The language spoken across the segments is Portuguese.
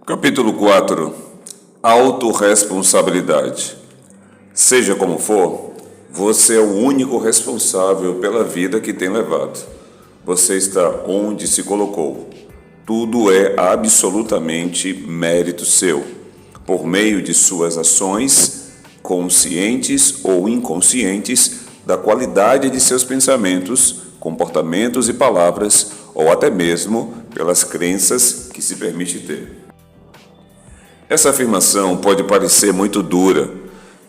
Capítulo 4. Autorresponsabilidade. Seja como for, você é o único responsável pela vida que tem levado. Você está onde se colocou. Tudo é absolutamente mérito seu, por meio de suas ações, conscientes ou inconscientes, da qualidade de seus pensamentos, comportamentos e palavras, ou até mesmo pelas crenças que se permite ter. Essa afirmação pode parecer muito dura,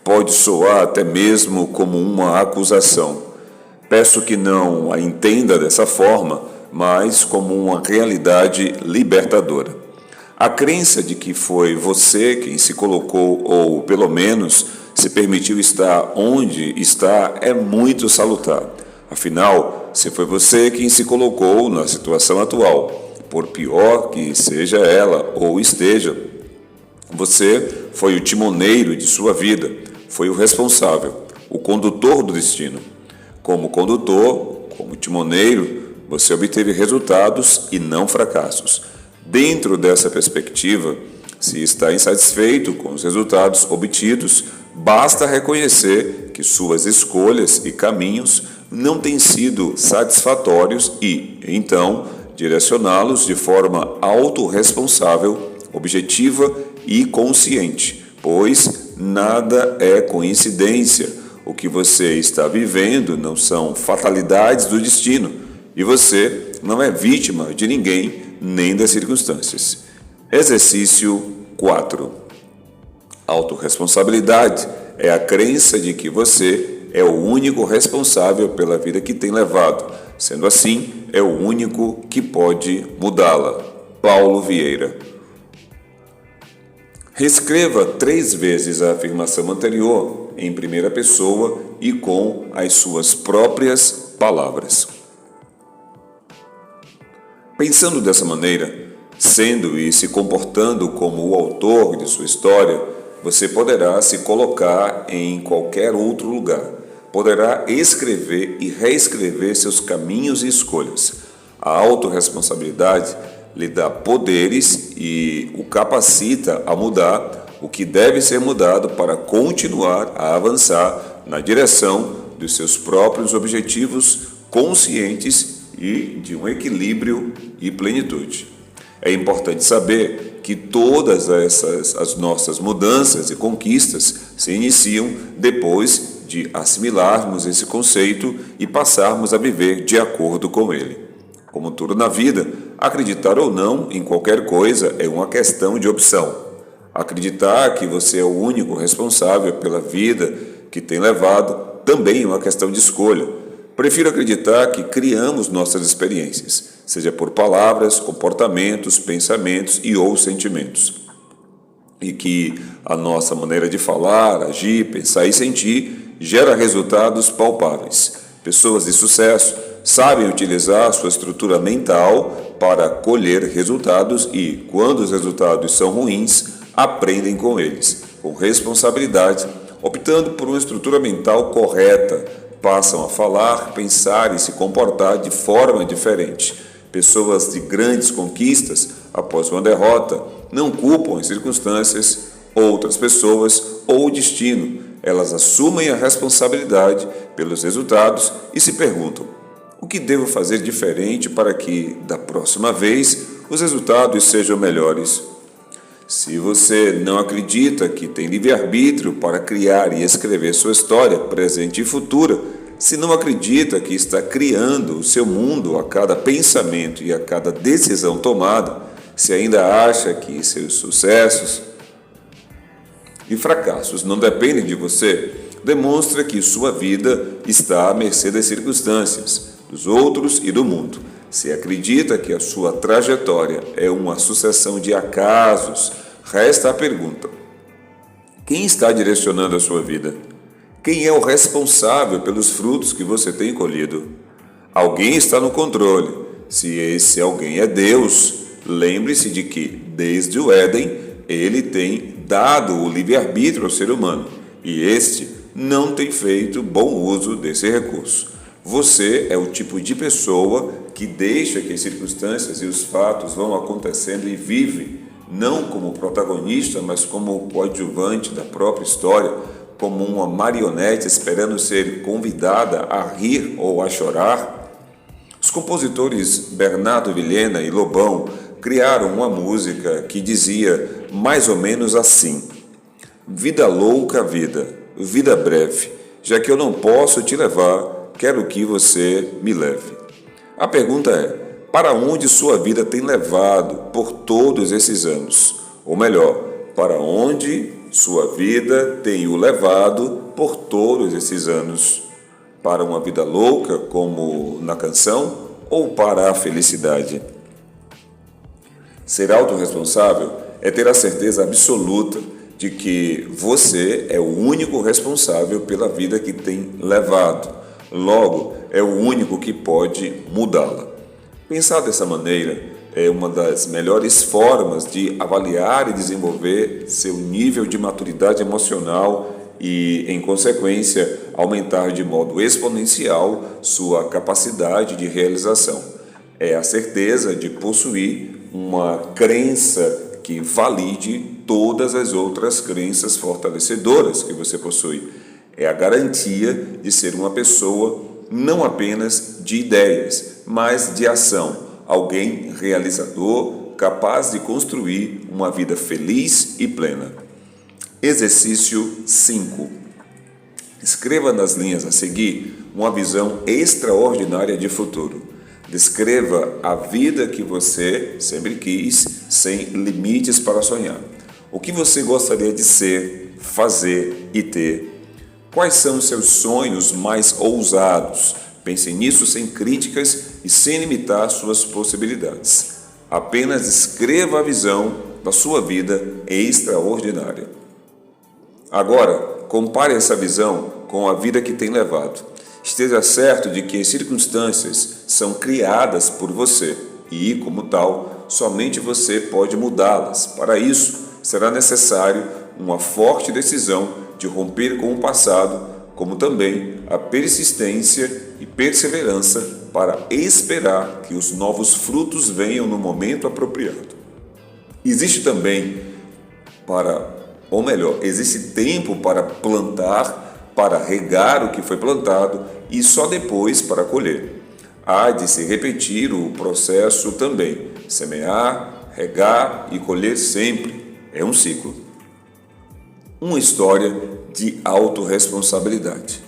pode soar até mesmo como uma acusação. Peço que não a entenda dessa forma, mas como uma realidade libertadora. A crença de que foi você quem se colocou, ou pelo menos se permitiu estar onde está, é muito salutar. Afinal, se foi você quem se colocou na situação atual, por pior que seja ela ou esteja, você foi o timoneiro de sua vida, foi o responsável, o condutor do destino. Como condutor, como timoneiro, você obteve resultados e não fracassos. Dentro dessa perspectiva, se está insatisfeito com os resultados obtidos, basta reconhecer que suas escolhas e caminhos não têm sido satisfatórios e, então, direcioná-los de forma autorresponsável, objetiva e consciente, pois nada é coincidência. O que você está vivendo não são fatalidades do destino e você não é vítima de ninguém nem das circunstâncias. Exercício 4. Autorresponsabilidade é a crença de que você é o único responsável pela vida que tem levado. Sendo assim, é o único que pode mudá-la. Paulo Vieira. Reescreva 3 vezes a afirmação anterior em primeira pessoa e com as suas próprias palavras. Pensando dessa maneira, sendo e se comportando como o autor de sua história, você poderá se colocar em qualquer outro lugar. Poderá escrever e reescrever seus caminhos e escolhas. A autorresponsabilidade lhe dá poderes e o capacita a mudar o que deve ser mudado para continuar a avançar na direção dos seus próprios objetivos conscientes e de um equilíbrio e plenitude. É importante saber que todas as nossas mudanças e conquistas se iniciam depois de assimilarmos esse conceito e passarmos a viver de acordo com ele. Como tudo na vida, acreditar ou não em qualquer coisa é uma questão de opção. Acreditar que você é o único responsável pela vida que tem levado também é uma questão de escolha. Prefiro acreditar que criamos nossas experiências, seja por palavras, comportamentos, pensamentos e ou sentimentos. E que a nossa maneira de falar, agir, pensar e sentir gera resultados palpáveis. Pessoas de sucesso sabem utilizar sua estrutura mental para colher resultados e, quando os resultados são ruins, aprendem com eles, com responsabilidade, optando por uma estrutura mental correta, passam a falar, pensar e se comportar de forma diferente. Pessoas de grandes conquistas, após uma derrota, não culpam as circunstâncias, outras pessoas ou o destino. Elas assumem a responsabilidade pelos resultados e se perguntam: o que devo fazer diferente para que, da próxima vez, os resultados sejam melhores? Se você não acredita que tem livre-arbítrio para criar e escrever sua história, presente e futura, se não acredita que está criando o seu mundo a cada pensamento e a cada decisão tomada, se ainda acha que seus sucessos e fracassos não dependem de você, demonstra que sua vida está à mercê das circunstâncias, dos outros e do mundo. Se acredita que a sua trajetória é uma sucessão de acasos, resta a pergunta: quem está direcionando a sua vida? Quem é o responsável pelos frutos que você tem colhido? Alguém está no controle. Se esse alguém é Deus, lembre-se de que, desde o Éden, ele tem dado o livre-arbítrio ao ser humano, e este não tem feito bom uso desse recurso. Você é o tipo de pessoa que deixa que as circunstâncias e os fatos vão acontecendo e vive não como protagonista, mas como coadjuvante da própria história, como uma marionete esperando ser convidada a rir ou a chorar. Os compositores Bernardo Vilhena e Lobão criaram uma música que dizia mais ou menos assim: vida louca, vida breve, já que eu não posso te levar, quero que você me leve. A pergunta é: para onde sua vida tem levado por todos esses anos? Ou melhor, para onde sua vida tem o levado por todos esses anos? Para uma vida louca, como na canção, ou para a felicidade? Ser autorresponsável é ter a certeza absoluta de que você é o único responsável pela vida que tem levado. Logo, é o único que pode mudá-la. Pensar dessa maneira é uma das melhores formas de avaliar e desenvolver seu nível de maturidade emocional e, em consequência, aumentar de modo exponencial sua capacidade de realização. É a certeza de possuir uma crença que valide todas as outras crenças fortalecedoras que você possui. É a garantia de ser uma pessoa não apenas de ideias, mas de ação, alguém realizador, capaz de construir uma vida feliz e plena. Exercício 5. Escreva nas linhas a seguir uma visão extraordinária de futuro. Descreva a vida que você sempre quis, sem limites para sonhar. O que você gostaria de ser, fazer e ter? Quais são os seus sonhos mais ousados? Pense nisso sem críticas e sem limitar suas possibilidades. Apenas escreva a visão da sua vida extraordinária. Agora, compare essa visão com a vida que tem levado. Esteja certo de que as circunstâncias são criadas por você e, como tal, somente você pode mudá-las. Para isso, será necessário uma forte decisão de romper com o passado, como também a persistência e perseverança para esperar que os novos frutos venham no momento apropriado. Existe tempo para plantar, para regar o que foi plantado e só depois para colher. Há de se repetir o processo também, semear, regar e colher sempre. É um ciclo. Uma história de autorresponsabilidade.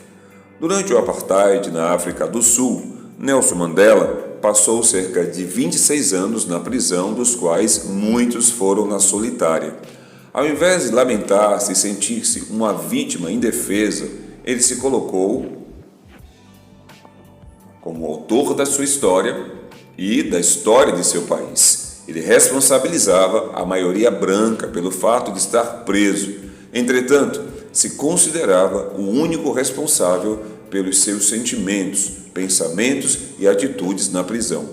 Durante o apartheid na África do Sul, Nelson Mandela passou cerca de 26 anos na prisão, dos quais muitos foram na solitária. Ao invés de lamentar-se e sentir-se uma vítima indefesa, ele se colocou como autor da sua história e da história de seu país. Ele responsabilizava a maioria branca pelo fato de estar preso. Entretanto, se considerava o único responsável pelos seus sentimentos, pensamentos e atitudes na prisão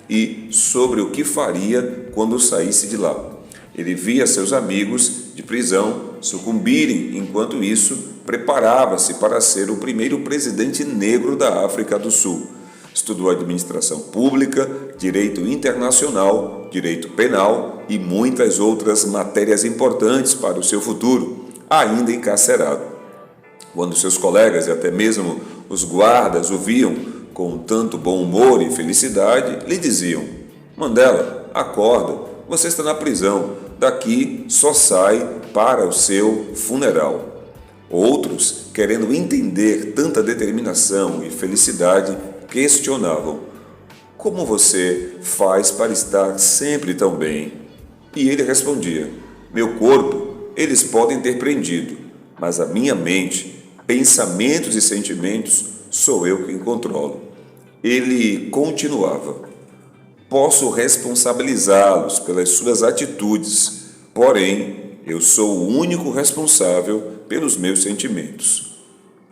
e sobre o que faria quando saísse de lá. Ele via seus amigos de prisão sucumbirem, enquanto isso, preparava-se para ser o primeiro presidente negro da África do Sul. Estudou administração pública, direito internacional, direito penal e muitas outras matérias importantes para o seu futuro, ainda encarcerado. Quando seus colegas e até mesmo os guardas o viam com tanto bom humor e felicidade, lhe diziam: Mandela, acorda, você está na prisão, daqui só sai para o seu funeral. Outros, querendo entender tanta determinação e felicidade, questionavam: como você faz para estar sempre tão bem? E ele respondia: meu corpo eles podem ter prendido, mas a minha mente, pensamentos e sentimentos, sou eu quem controlo. Ele continuava: posso responsabilizá-los pelas suas atitudes, porém, eu sou o único responsável pelos meus sentimentos.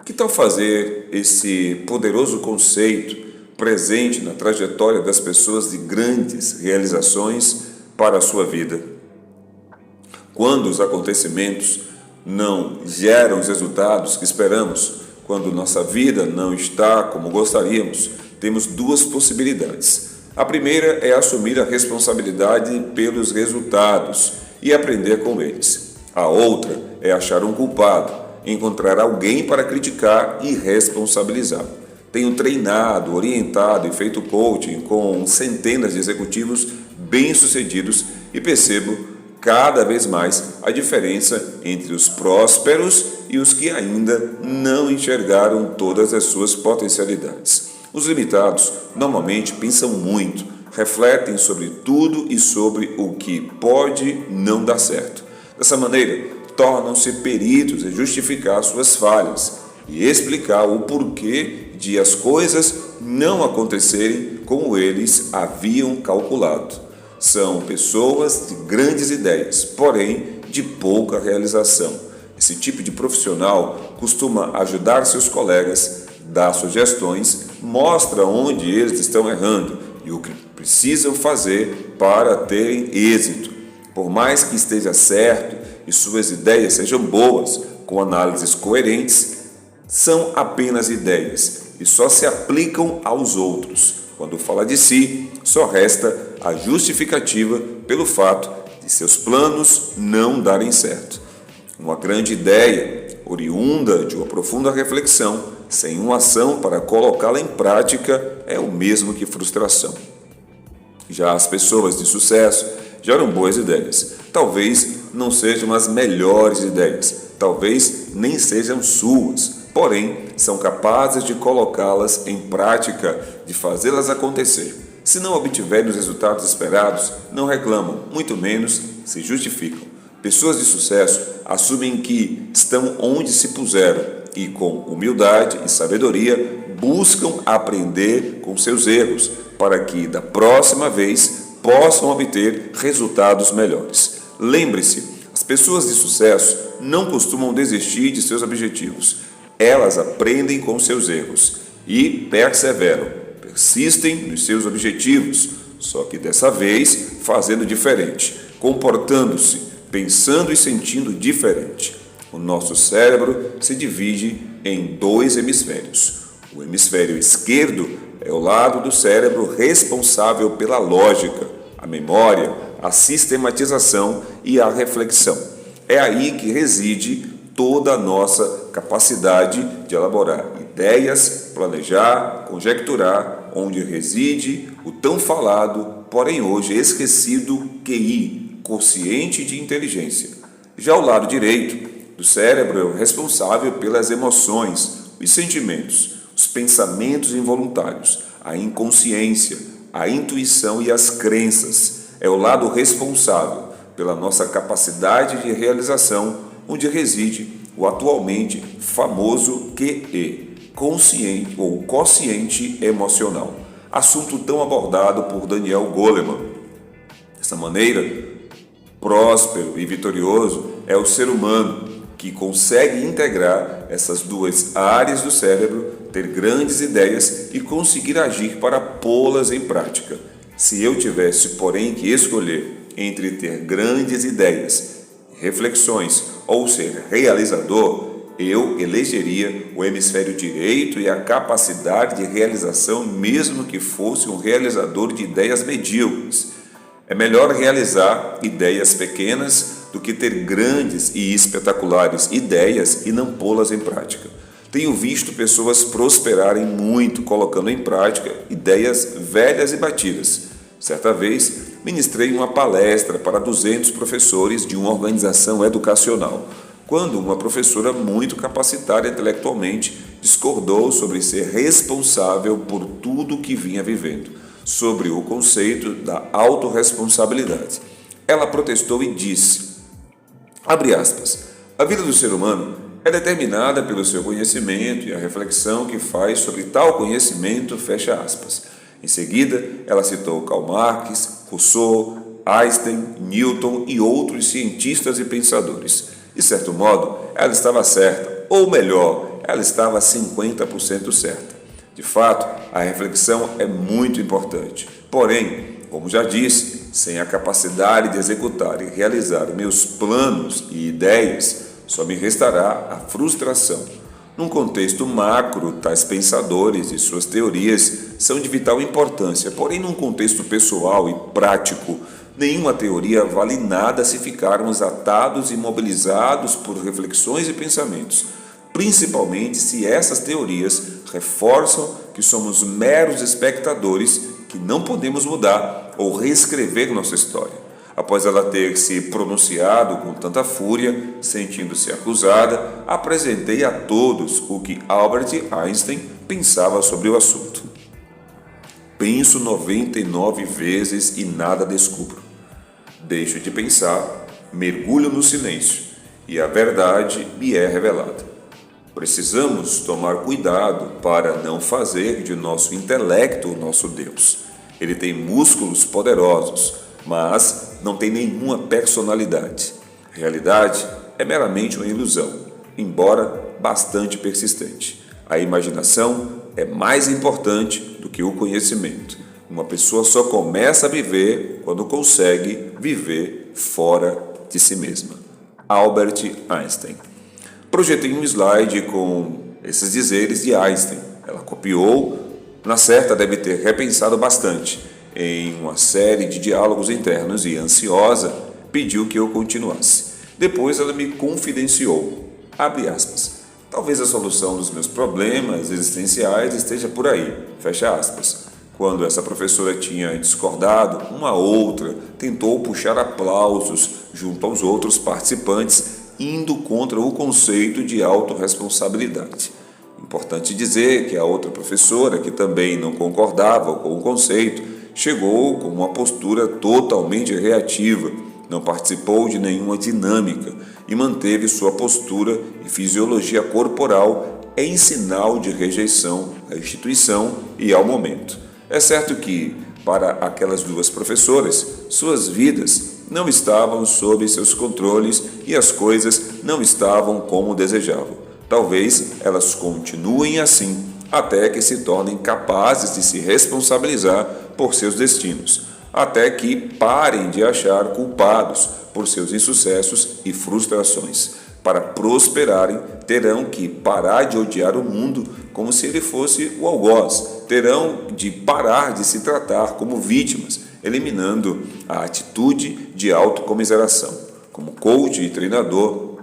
Que tal fazer esse poderoso conceito presente na trajetória das pessoas de grandes realizações para a sua vida? Quando os acontecimentos não geram os resultados que esperamos, quando nossa vida não está como gostaríamos, temos duas possibilidades: A primeira é assumir a responsabilidade pelos resultados e aprender com eles. A outra é achar um culpado, encontrar alguém para criticar e responsabilizar. Tenho treinado, orientado e feito coaching com centenas de executivos bem-sucedidos e percebo cada vez mais a diferença entre os prósperos e os que ainda não enxergaram todas as suas potencialidades. Os limitados normalmente pensam muito, refletem sobre tudo e sobre o que pode não dar certo. Dessa maneira, tornam-se peritos em justificar suas falhas e explicar o porquê de as coisas não acontecerem como eles haviam calculado. São pessoas de grandes ideias, porém de pouca realização. Esse tipo de profissional costuma ajudar seus colegas, dar sugestões, mostra onde eles estão errando e o que precisam fazer para terem êxito. Por mais que esteja certo e suas ideias sejam boas, com análises coerentes, são apenas ideias e só se aplicam aos outros. Quando fala de si, só resta a justificativa pelo fato de seus planos não darem certo. Uma grande ideia, oriunda de uma profunda reflexão, sem uma ação para colocá-la em prática, é o mesmo que frustração. Já as pessoas de sucesso geram boas ideias. Talvez não sejam as melhores ideias, talvez nem sejam suas, porém são capazes de colocá-las em prática, de fazê-las acontecer. Se não obtiverem os resultados esperados, não reclamam, muito menos se justificam. Pessoas de sucesso assumem que estão onde se puseram e, com humildade e sabedoria, buscam aprender com seus erros para que, da próxima vez, possam obter resultados melhores. Lembre-se, as pessoas de sucesso não costumam desistir de seus objetivos. Elas aprendem com seus erros e perseveram, persistem nos seus objetivos, só que dessa vez fazendo diferente, comportando-se, pensando e sentindo diferente. O nosso cérebro se divide em dois hemisférios. O hemisfério esquerdo é o lado do cérebro responsável pela lógica, a memória, a sistematização e a reflexão. É aí que reside toda a nossa capacidade de elaborar ideias, planejar, conjecturar, onde reside o tão falado, porém hoje esquecido QI, quociente de inteligência. Já o lado direito do cérebro é o responsável pelas emoções, os sentimentos, os pensamentos involuntários, a inconsciência, a intuição e as crenças. É o lado responsável pela nossa capacidade de realização, onde reside o atualmente famoso QE, consciente ou quociente emocional, assunto tão abordado por Daniel Goleman. Dessa maneira, próspero e vitorioso é o ser humano que consegue integrar essas duas áreas do cérebro, ter grandes ideias e conseguir agir para pô-las em prática. Se eu tivesse, porém, que escolher entre ter grandes ideias, reflexões ou ser realizador, eu elegeria o hemisfério direito e a capacidade de realização, mesmo que fosse um realizador de ideias medíocres. É melhor realizar ideias pequenas do que ter grandes e espetaculares ideias e não pô-las em prática. Tenho visto pessoas prosperarem muito colocando em prática ideias velhas e batidas. Certa vez, ministrei uma palestra para 200 professores de uma organização educacional, quando uma professora muito capacitada intelectualmente discordou sobre ser responsável por tudo o que vinha vivendo, sobre o conceito da autorresponsabilidade. Ela protestou e disse, abre aspas, a vida do ser humano é determinada pelo seu conhecimento e a reflexão que faz sobre tal conhecimento, fecha aspas. Em seguida, ela citou Karl Marx, Rousseau, Einstein, Newton e outros cientistas e pensadores. De certo modo, ela estava certa, ou melhor, ela estava 50% certa. De fato, a reflexão é muito importante. Porém, como já disse, sem a capacidade de executar e realizar meus planos e ideias, só me restará a frustração. Num contexto macro, tais pensadores e suas teorias são de vital importância, porém, num contexto pessoal e prático, nenhuma teoria vale nada se ficarmos atados e imobilizados por reflexões e pensamentos, principalmente se essas teorias reforçam que somos meros espectadores que não podemos mudar ou reescrever nossa história. Após ela ter se pronunciado com tanta fúria, sentindo-se acusada, apresentei a todos o que Albert Einstein pensava sobre o assunto. Penso 99 vezes e nada descubro. Deixo de pensar, mergulho no silêncio e a verdade me é revelada. Precisamos tomar cuidado para não fazer de nosso intelecto o nosso Deus. Ele tem músculos poderosos, mas não tem nenhuma personalidade. A realidade é meramente uma ilusão, embora bastante persistente. A imaginação é mais importante do que o conhecimento. Uma pessoa só começa a viver quando consegue viver fora de si mesma. Albert Einstein. Projetei um slide com esses dizeres de Einstein. Ela copiou, na certa deve ter repensado bastante em uma série de diálogos internos e, ansiosa, pediu que eu continuasse. Depois ela me confidenciou, abre aspas, talvez a solução dos meus problemas existenciais esteja por aí, fecha aspas. Quando essa professora tinha discordado, uma outra tentou puxar aplausos junto aos outros participantes, indo contra o conceito de autorresponsabilidade. Importante dizer que a outra professora, que também não concordava com o conceito, chegou com uma postura totalmente reativa, não participou de nenhuma dinâmica e manteve sua postura e fisiologia corporal em sinal de rejeição à instituição e ao momento. É certo que, para aquelas duas professoras, suas vidas não estavam sob seus controles e as coisas não estavam como desejavam. Talvez elas continuem assim, até que se tornem capazes de se responsabilizar por seus destinos, até que parem de achar culpados por seus insucessos e frustrações. Para prosperarem, terão que parar de odiar o mundo como se ele fosse o algoz, terão de parar de se tratar como vítimas, eliminando a atitude de autocomiseração. Como coach e treinador,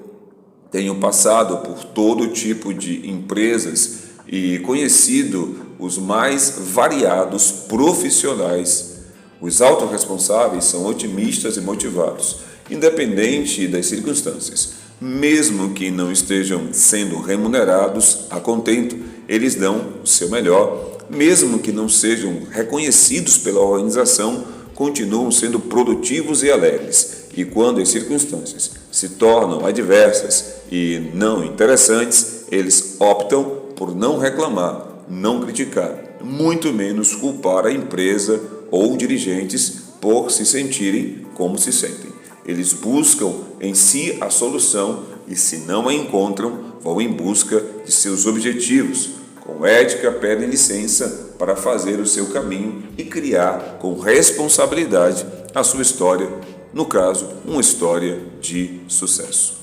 tenho passado por todo tipo de empresas e conhecido os mais variados profissionais. Os autorresponsáveis são otimistas e motivados, independente das circunstâncias. Mesmo que não estejam sendo remunerados a contento, eles dão o seu melhor. Mesmo que não sejam reconhecidos pela organização, continuam sendo produtivos e alegres. E quando as circunstâncias se tornam adversas e não interessantes, eles optam por não reclamar, não criticar, muito menos culpar a empresa ou dirigentes por se sentirem como se sentem. Eles buscam em si a solução e, se não a encontram, vão em busca de seus objetivos. Com ética, pedem licença para fazer o seu caminho e criar com responsabilidade a sua história, no caso, uma história de sucesso.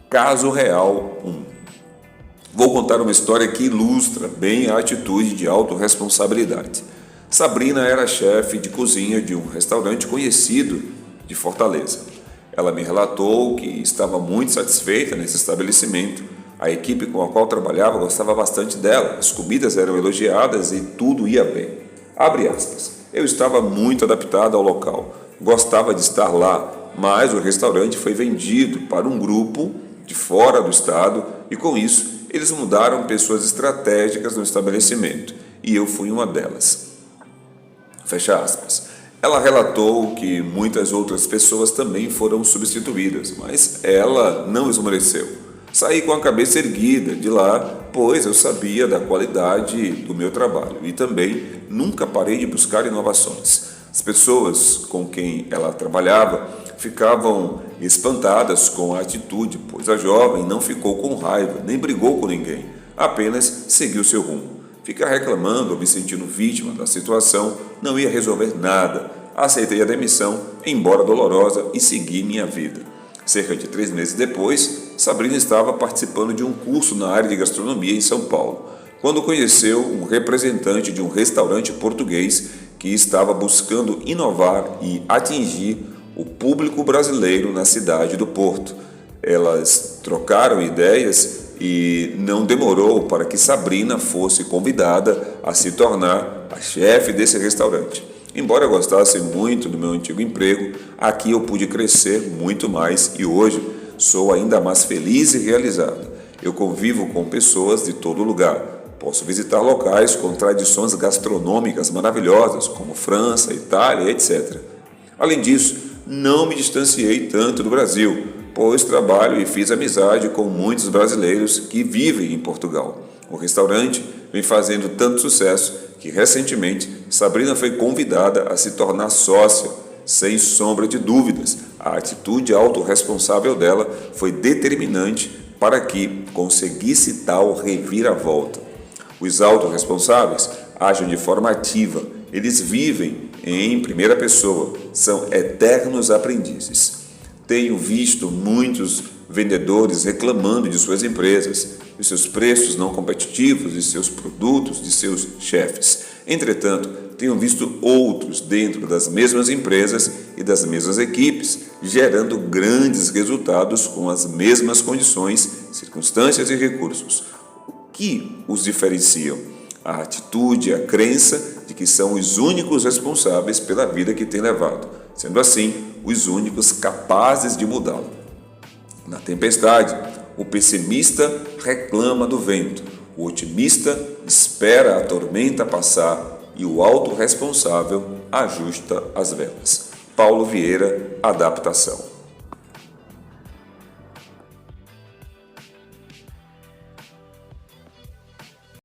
Caso real 1. Vou contar uma história que ilustra bem a atitude de autorresponsabilidade. Sabrina era chefe de cozinha de um restaurante conhecido de Fortaleza. Ela me relatou que estava muito satisfeita nesse estabelecimento. A equipe com a qual trabalhava gostava bastante dela, as comidas eram elogiadas e tudo ia bem. Abre aspas. Eu estava muito adaptado ao local, gostava de estar lá, mas o restaurante foi vendido para um grupo de fora do estado e, com isso, eles mudaram pessoas estratégicas no estabelecimento e eu fui uma delas. Fecha aspas. Ela relatou que muitas outras pessoas também foram substituídas, mas ela não esmoreceu. Saí com a cabeça erguida de lá, pois eu sabia da qualidade do meu trabalho e também nunca parei de buscar inovações. As pessoas com quem ela trabalhava ficavam espantadas com a atitude, pois a jovem não ficou com raiva, nem brigou com ninguém, apenas seguiu seu rumo. Ficar reclamando ou me sentindo vítima da situação não ia resolver nada. Aceitei a demissão, embora dolorosa, e segui minha vida. Cerca de 3 meses depois, Sabrina estava participando de um curso na área de gastronomia em São Paulo, quando conheceu um representante de um restaurante português que estava buscando inovar e atingir o público brasileiro na cidade do Porto. Elas trocaram ideias e não demorou para que Sabrina fosse convidada a se tornar a chefe desse restaurante. Embora eu gostasse muito do meu antigo emprego, aqui eu pude crescer muito mais e hoje sou ainda mais feliz e realizado. Eu convivo com pessoas de todo lugar. Posso visitar locais com tradições gastronômicas maravilhosas, como França, Itália, etc. Além disso, não me distanciei tanto do Brasil, pois trabalho e fiz amizade com muitos brasileiros que vivem em Portugal. O restaurante vem fazendo tanto sucesso que recentemente Sabrina foi convidada a se tornar sócia. Sem sombra de dúvidas, a atitude autorresponsável dela foi determinante para que conseguisse tal reviravolta. Os autorresponsáveis agem de forma ativa, eles vivem em primeira pessoa, são eternos aprendizes. Tenho visto muitos vendedores reclamando de suas empresas, de seus preços não competitivos, de seus produtos, de seus chefes. Entretanto, tenho visto outros dentro das mesmas empresas e das mesmas equipes, gerando grandes resultados com as mesmas condições, circunstâncias e recursos. O que os diferenciam? A atitude, a crença de que são os únicos responsáveis pela vida que têm levado, sendo assim, os únicos capazes de mudá-la. Na tempestade, o pessimista reclama do vento, o otimista espera a tormenta passar e o autorresponsável ajusta as velas. Paulo Vieira, adaptação.